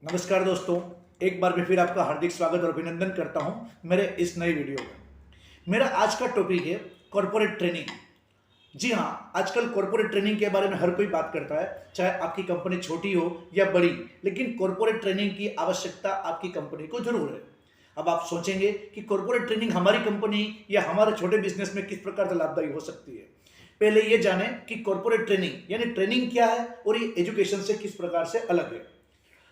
नमस्कार दोस्तों, एक बार मैं फिर आपका हार्दिक स्वागत और अभिनंदन करता हूं मेरे इस नए वीडियो में। मेरा आज का टॉपिक है कॉर्पोरेट ट्रेनिंग। जी हाँ, आजकल कॉर्पोरेट ट्रेनिंग के बारे में हर कोई बात करता है, चाहे आपकी कंपनी छोटी हो या बड़ी, लेकिन कॉर्पोरेट ट्रेनिंग की आवश्यकता आपकी कंपनी को जरूर है। अब आप सोचेंगे कि कॉर्पोरेट ट्रेनिंग हमारी कंपनी या हमारे छोटे बिजनेस में किस प्रकार से लाभदायी हो सकती है। पहले ये जानें कि कॉर्पोरेट ट्रेनिंग यानी ट्रेनिंग क्या है और ये एजुकेशन से किस प्रकार से अलग है।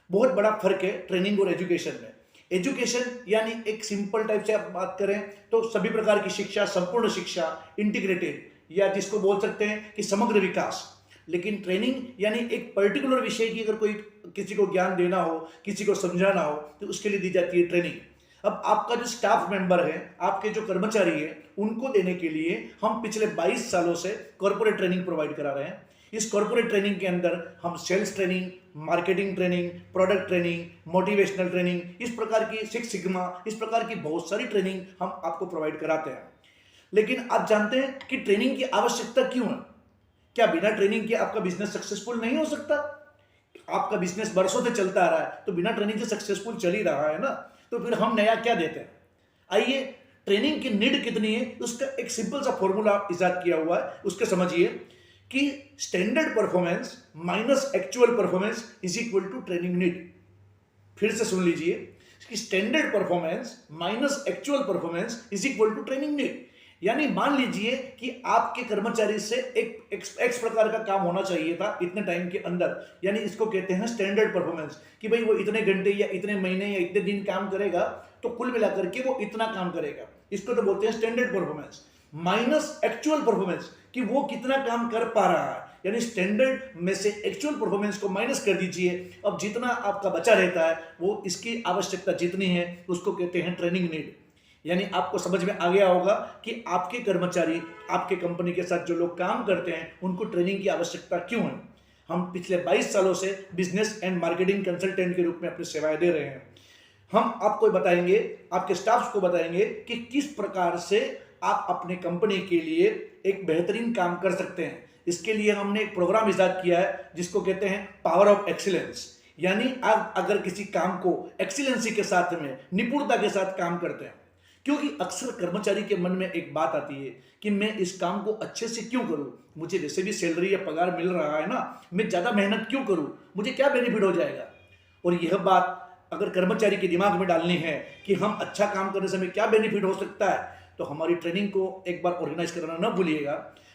बहुत बड़ा फर्क है ट्रेनिंग और एजुकेशन में। एजुकेशन यानी एक सिंपल टाइप से आप बात करें तो सभी प्रकार की शिक्षा, संपूर्ण शिक्षा, इंटीग्रेटेड, या जिसको बोल सकते हैं कि समग्र विकास। लेकिन ट्रेनिंग यानी एक पर्टिकुलर विषय की अगर कोई किसी को ज्ञान देना हो, किसी को समझाना हो, तो उसके लिए दी जाती है ट्रेनिंग। अब आपका जो स्टाफ मेंबर है, आपके जो कर्मचारी है, उनको देने के लिए हम पिछले 22 सालों से कॉर्पोरेट ट्रेनिंग प्रोवाइड करा रहे हैं। इस कॉर्पोरेट ट्रेनिंग के अंदर हम sales training, marketing training, product training, motivational training, इस प्रकार की सिक्स सिग्मा, इस प्रकार की बहुत सारी ट्रेनिंग हम आपको प्रोवाइड कराते हैं। लेकिन आप जानते हैं कि ट्रेनिंग की आवश्यकता क्यों है? क्या बिना ट्रेनिंग के आपका बिजनेस सक्सेसफुल नहीं हो सकता? आपका बिजनेस बरसों से चलता आ रहा है तो बिना ट्रेनिंग के सक्सेसफुल चल ही रहा है ना, तो फिर हम नया क्या देते हैं? आइए, ट्रेनिंग की नीड कितनी है उसका एक सिंपल सा फॉर्मूला इजाद किया हुआ है, उसके समझिए कि standard performance minus actual performance is equal to training need. फिर से सुन लीजिए कि standard performance minus actual performance is equal to training need. यानी मान लीजिए कि आपके कर्मचारी से एक एक्स प्रकार का काम होना चाहिए था इतने टाइम के अंदर, यानी इसको कहते हैं स्टैंडर्ड परफॉर्मेंस, कि भाई वो इतने घंटे या इतने महीने या इतने दिन काम करेगा तो कुल मिलाकर के वो इतना काम करेगा। इसको तो बोलते हैं standard performance. Minus actual performance, कि वो कितना काम कर पा रहा है, यानी स्टैंडर्ड में से एक्चुअल परफॉर्मेंस को माइनस कर दीजिए। अब जितना आपका बचा रहता है वो इसकी आवश्यकता जितनी है उसको कहते हैं ट्रेनिंग नीड। यानी आपको समझ में आ गया होगा कि आपके कर्मचारी, आपके कंपनी के साथ जो लोग काम करते हैं, उनको ट्रेनिंग की आवश्यकता क्यों है। हम पिछले 22 सालों से बिजनेस एंड मार्केटिंग कंसल्टेंट के रूप में अपनी सेवाएं दे रहे हैं। हम आपको बताएंगे, आपके स्टाफ को बताएंगे कि किस प्रकार से आप अपने कंपनी के लिए एक बेहतरीन काम कर सकते हैं। इसके लिए हमने एक प्रोग्राम इजाद किया है जिसको कहते हैं पावर ऑफ एक्सीलेंस। यानी आप अगर किसी काम को एक्सीलेंसी के साथ में, निपुणता के साथ काम करते हैं, क्योंकि अक्सर कर्मचारी के मन में एक बात आती है कि मैं इस काम को अच्छे से क्यों करूं, मुझे वैसे भी सैलरी या पगार मिल रहा है ना, मैं ज्यादा मेहनत क्यों करूं, मुझे क्या बेनिफिट हो जाएगा। और यह बात अगर कर्मचारी के दिमाग में डालनी है कि हम अच्छा काम करने से हमें क्या बेनिफिट हो सकता है, तो हमारी ट्रेनिंग को एक बार ऑर्गेनाइज करना न भूलिएगा।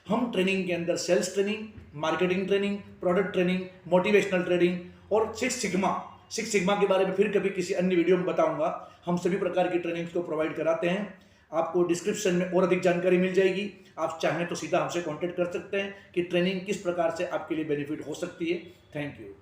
हम ट्रेनिंग के अंदर sales training, marketing training, product training, motivational training और सिक्स सिग्मा के बारे में फिर कभी किसी अन्य वीडियो में बताऊंगा। हम सभी प्रकार की ट्रेनिंग्स को प्रोवाइड कराते हैं। आपको डिस्क्रिप्शन में और अधिक जानकारी मिल जाएगी। आप चाहें तो सीधा हमसे कांटेक्ट कर सकते हैं कि ट्रेनिंग किस प्रकार से आपके लिए बेनिफिट हो सकती है। Thank you.